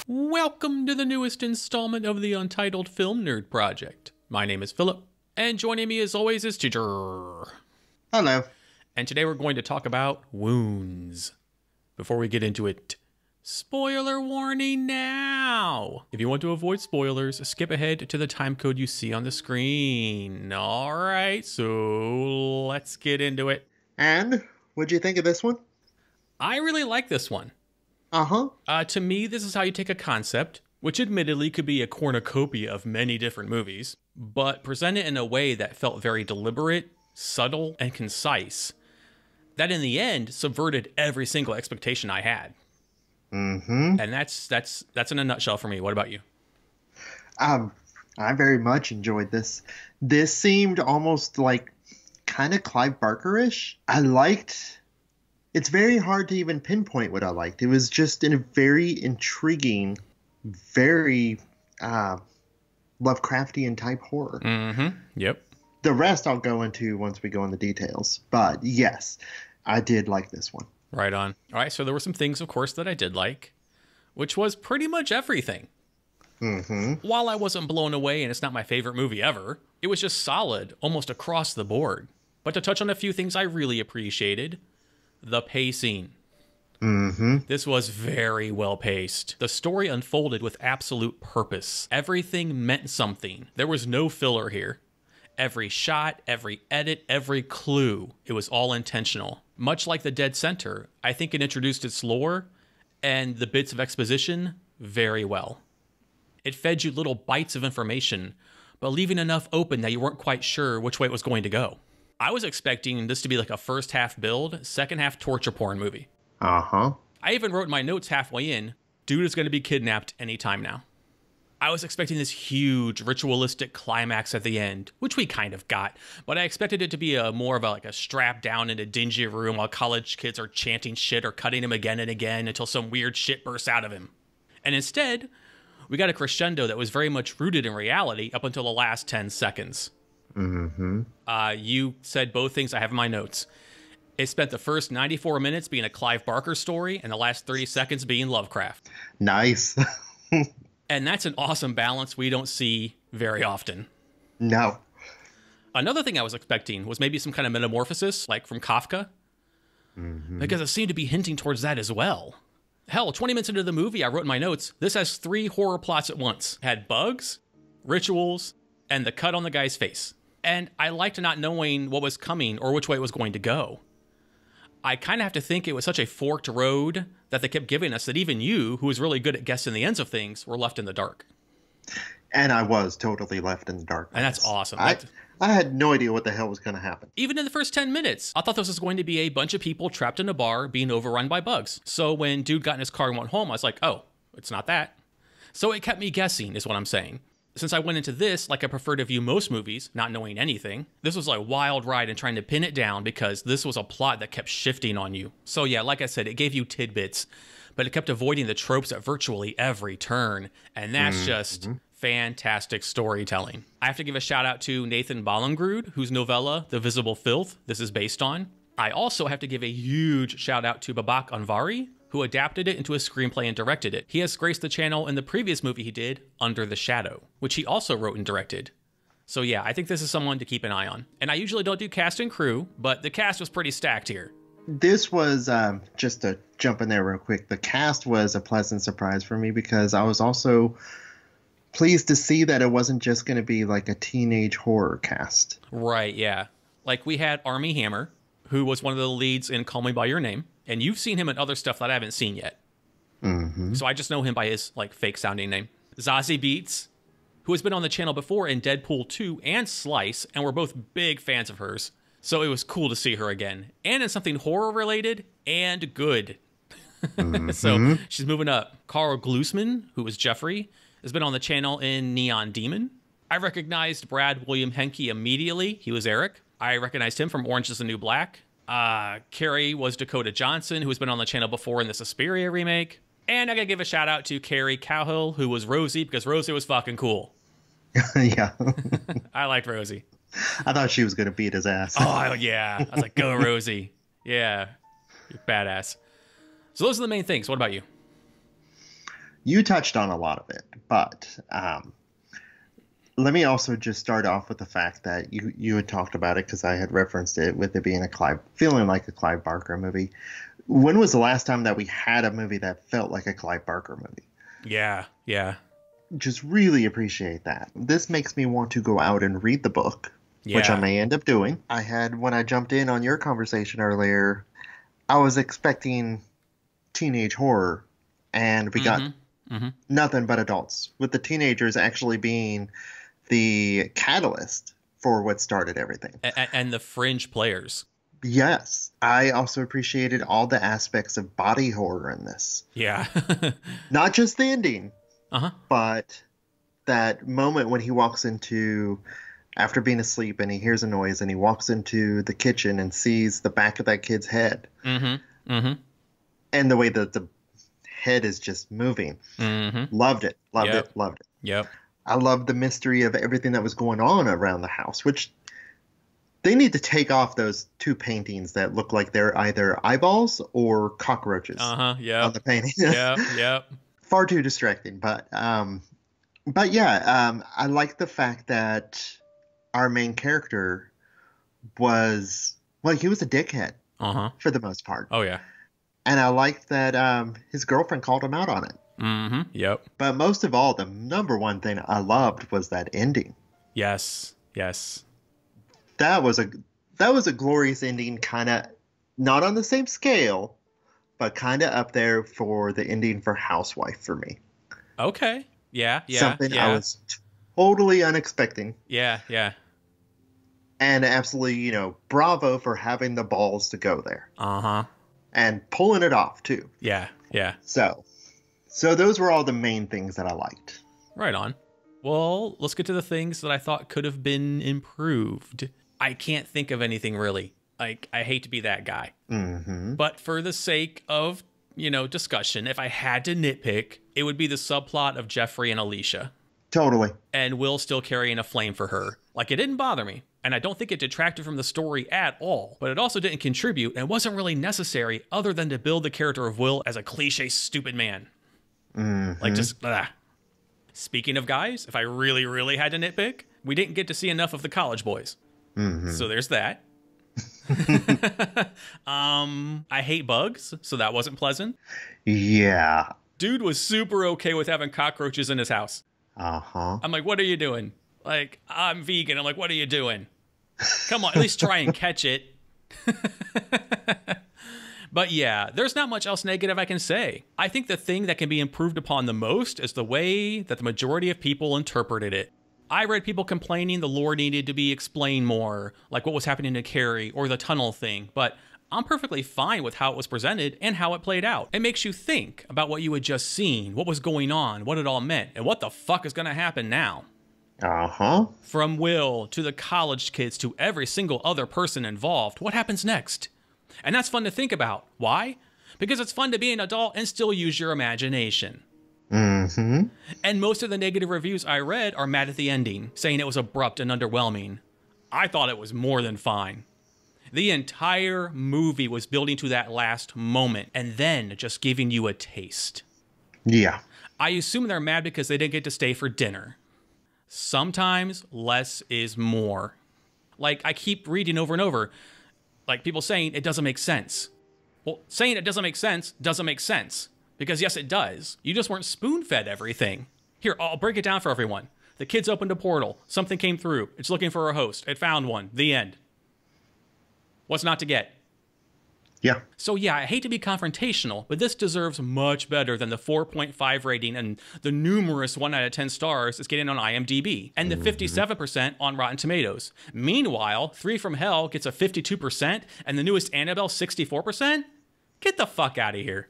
Welcome to the newest installment of the Untitled Film Nerd Project. My name is Philip, and joining me as always is Ginger. Hello. And today we're going to talk about wounds. Before we get into it, spoiler warning now! If you want to avoid spoilers, skip ahead to the time code you see on the screen. Alright, so let's get into it. And what'd you think of this one? I really like this one. To me, this is how you take a concept, which admittedly could be a cornucopia of many different movies, but present it in a way that felt very deliberate, subtle, and concise, that in the end subverted every single expectation I had. And that's in a nutshell for me. What about you? I very much enjoyed this. This seemed almost like kind of Clive Barker-ish. It's very hard to even pinpoint what I liked. It was just in a very intriguing, very Lovecraftian type horror. Yep. The rest I'll go into once we go into details. But yes, I did like this one. Right on. All right, so there were some things, of course, that I did like, which was pretty much everything. While I wasn't blown away and it's not my favorite movie ever, it was just solid, almost across the board. But to touch on a few things I really appreciated, the pacing. This was very well paced. The story unfolded with absolute purpose. Everything meant something. There was no filler here. Every shot, every edit, every clue, it was all intentional. Much like The Dead Center, I think it introduced its lore and the bits of exposition very well. It fed you little bites of information, but leaving enough open that you weren't quite sure which way it was going to go. I was expecting this to be like a first half build, second half torture porn movie. I even wrote in my notes halfway in, dude is going to be kidnapped anytime now. I was expecting this huge ritualistic climax at the end, which we kind of got, but I expected it to be more of a strap down in a dingy room while college kids are chanting shit or cutting him again and again until some weird shit bursts out of him. And instead, we got a crescendo that was very much rooted in reality up until the last 10 seconds. You said both things I have in my notes. It spent the first 94 minutes being a Clive Barker story and the last 30 seconds being Lovecraft. Nice. And that's an awesome balance we don't see very often. No. Another thing I was expecting was maybe some kind of metamorphosis, like from Kafka. Because it seemed to be hinting towards that as well. Hell, 20 minutes into the movie, I wrote in my notes, this has 3 horror plots at once. It had bugs, rituals, and the cut on the guy's face. And I liked not knowing what was coming or which way it was going to go. I kind of have to think it was such a forked road that they kept giving us that even you, who was really good at guessing the ends of things, were left in the dark. And I was totally left in the dark. And that's awesome. I had no idea what the hell was going to happen. Even in the first 10 minutes, I thought this was going to be a bunch of people trapped in a bar being overrun by bugs. So when dude got in his car and went home, I was like, oh, it's not that. So it kept me guessing, is what I'm saying. Since I went into this like I prefer to view most movies, not knowing anything, this was a wild ride in trying to pin it down because this was a plot that kept shifting on you. So yeah, like I said, it gave you tidbits, but it kept avoiding the tropes at virtually every turn. And that's just fantastic storytelling. I have to give a shout out to Nathan Ballingrud, whose novella, The Visible Filth, this is based on. I also have to give a huge shout out to Babak Anvari, who adapted it into a screenplay and directed it. He has graced the channel in the previous movie he did, Under the Shadow, which he also wrote and directed. So yeah, I think this is someone to keep an eye on. And I usually don't do cast and crew, but the cast was pretty stacked here. This was, just to jump in there real quick, the cast was a pleasant surprise for me because I was also pleased to see that it wasn't just going to be like a teenage horror cast. Right, yeah. Like we had Armie Hammer, who was one of the leads in Call Me By Your Name. And you've seen him in other stuff that I haven't seen yet. So I just know him by his fake sounding name. Zazie Beetz, who has been on the channel before in Deadpool 2 and Slice, and we're both big fans of hers. So it was cool to see her again. And in something horror related and good. So she's moving up. Carl Glusman, who was Jeffrey, has been on the channel in Neon Demon. I recognized Brad William Henke immediately. He was Eric. I recognized him from Orange is the New Black. Carrie was Dakota Johnson, who has been on the channel before in the Suspiria remake. And I gotta give a shout out to Carrie Cowhill, who was Rosie, because Rosie was fucking cool. Yeah. I liked Rosie. I thought she was gonna beat his ass. Oh, yeah. I was like, go, Rosie. Yeah. You're badass. So those are the main things. What about you? You touched on a lot of it, but let me also just start off with the fact that you had talked about it because I had referenced it with it being feeling like a Clive Barker movie. When was the last time that we had a movie that felt like a Clive Barker movie? Yeah, yeah. Just really appreciate that. This makes me want to go out and read the book, which I may end up doing. When I jumped in on your conversation earlier, I was expecting teenage horror, and we got nothing but adults, with the teenagers actually being the catalyst for what started everything. And the fringe players. Yes. I also appreciated all the aspects of body horror in this. Yeah. Not just the ending, but that moment when he walks into, after being asleep and he hears a noise and he walks into the kitchen and sees the back of that kid's head. And the way that the head is just moving. Loved it. Loved it. Yep. I loved the mystery of everything that was going on around the house, which they need to take off those two paintings that look like they're either eyeballs or cockroaches on the painting. Yep. Far too distracting, but I like the fact that our main character he was a dickhead for the most part. Oh yeah. And I liked that his girlfriend called him out on it. Yep. But most of all, the number one thing I loved was that ending. Yes. That was a glorious ending, kind of not on the same scale, but kind of up there for the ending for Housewife for me. Okay. Yeah. Something I was totally unexpecting. Yeah. And absolutely, bravo for having the balls to go there. And pulling it off too. Yeah. So those were all the main things that I liked. Right on. Well, let's get to the things that I thought could have been improved. I can't think of anything really. I hate to be that guy. But for the sake of, discussion, if I had to nitpick, it would be the subplot of Jeffrey and Alicia. Totally. And Will still carrying a flame for her. Like, it didn't bother me. And I don't think it detracted from the story at all. But it also didn't contribute and wasn't really necessary other than to build the character of Will as a cliche stupid man. Like, just, Speaking of guys, if I really, really had to nitpick, we didn't get to see enough of the college boys. So there's that. I hate bugs, so that wasn't pleasant. Yeah. Dude was super okay with having cockroaches in his house. I'm like, what are you doing? Like, I'm vegan. I'm like, what are you doing? Come on, at least try and catch it. But yeah, there's not much else negative I can say. I think the thing that can be improved upon the most is the way that the majority of people interpreted it. I read people complaining the lore needed to be explained more, like what was happening to Carrie or the tunnel thing, but I'm perfectly fine with how it was presented and how it played out. It makes you think about what you had just seen, what was going on, what it all meant, and what the fuck is going to happen now. From Will to the college kids to every single other person involved, what happens next? And that's fun to think about. Why? Because it's fun to be an adult and still use your imagination. And most of the negative reviews I read are mad at the ending, saying it was abrupt and underwhelming. I thought it was more than fine. The entire movie was building to that last moment and then just giving you a taste. Yeah. I assume they're mad because they didn't get to stay for dinner. Sometimes less is more. Like, I keep reading over and over, like people saying it doesn't make sense. Well, saying it doesn't make sense doesn't make sense. Because yes, it does. You just weren't spoon-fed everything. Here, I'll break it down for everyone. The kids opened a portal. Something came through. It's looking for a host. It found one. The end. What's not to get? Yeah. So yeah, I hate to be confrontational, but this deserves much better than the 4.5 rating and the numerous 1 out of 10 stars it's getting on IMDb, and the 57% on Rotten Tomatoes. Meanwhile, 3 from Hell gets a 52%, and the newest Annabelle 64%? Get the fuck out of here.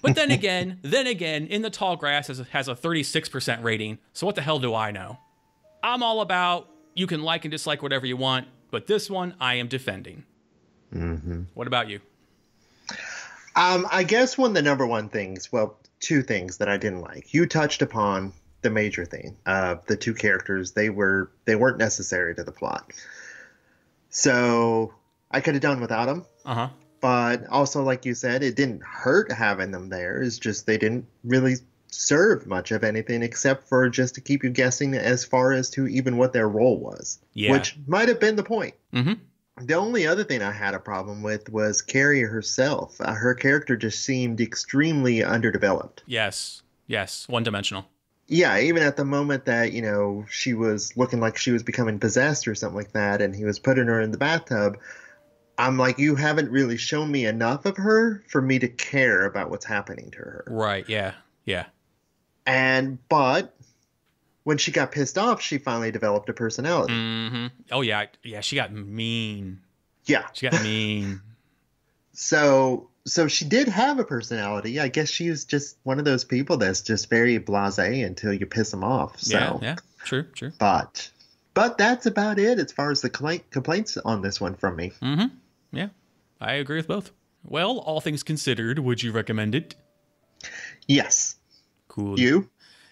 But then again, In the Tall Grass has a 36% rating, so what the hell do I know? I'm all about, you can like and dislike whatever you want, but this one I am defending. What about you? I guess one of the number one things, well, two things that I didn't like. You touched upon the major thing. The two characters, they weren't necessary to the plot. So I could have done without them. But also, like you said, it didn't hurt having them there. It's just they didn't really serve much of anything except for just to keep you guessing as far as to even what their role was. Yeah. Which might have been the point. Mm-hmm. The only other thing I had a problem with was Carrie herself. Her character just seemed extremely underdeveloped. Yes. One-dimensional. Yeah, even at the moment that, you know, she was looking like she was becoming possessed or something like that, and he was putting her in the bathtub, I'm like, you haven't really shown me enough of her for me to care about what's happening to her. Right, yeah. But when she got pissed off, she finally developed a personality. Mm-hmm. Oh, yeah, she got mean. Yeah. She got mean. So she did have a personality. I guess she was just one of those people that's just very blasé until you piss them off. So. Yeah, true. But that's about it as far as the complaints on this one from me. Mm-hmm. Yeah, I agree with both. Well, all things considered, would you recommend it? Yes. Cool. You?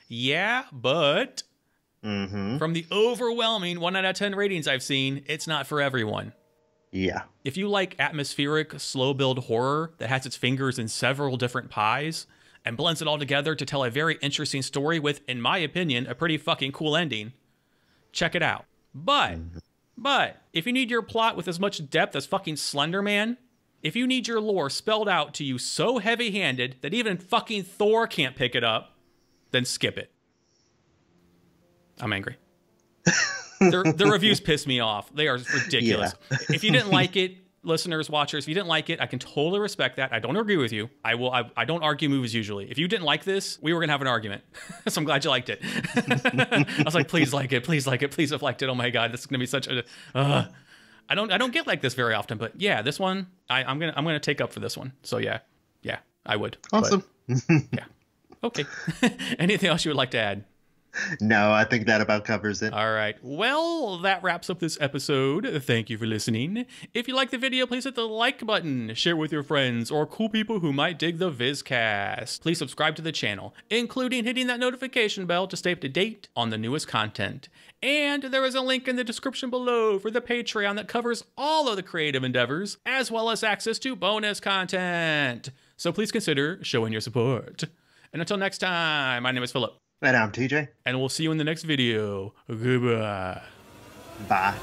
Yeah, but mm-hmm. from the overwhelming 1 out of 10 ratings I've seen, it's not for everyone. Yeah. If you like atmospheric, slow-build horror that has its fingers in several different pies and blends it all together to tell a very interesting story with, in my opinion, a pretty fucking cool ending, check it out. But if you need your plot with as much depth as fucking Slender Man, if you need your lore spelled out to you so heavy-handed that even fucking Thor can't pick it up, then skip it. I'm angry. The reviews piss me off. They are ridiculous. Yeah. If you didn't like it, listeners, watchers, if you didn't like it, I can totally respect that. I don't agree with you. I don't argue movies usually. If you didn't like this, we were gonna have an argument. So I'm glad you liked it. I was like, please like it, please have liked it. Oh my god, this is gonna be such a. I don't get like this very often, but yeah, this one I'm gonna take up for this one. So yeah, I would. Awesome. But, yeah. Okay. Anything else you would like to add? No, I think that about covers it. All right. Well, that wraps up this episode. Thank you for listening. If you like the video, please hit the like button, share with your friends, or cool people who might dig the Vizcast. Please subscribe to the channel, including hitting that notification bell to stay up to date on the newest content. And there is a link in the description below for the Patreon that covers all of the creative endeavors, as well as access to bonus content. So please consider showing your support. And until next time, my name is Philip. And I'm TJ. And we'll see you in the next video. Goodbye. Bye.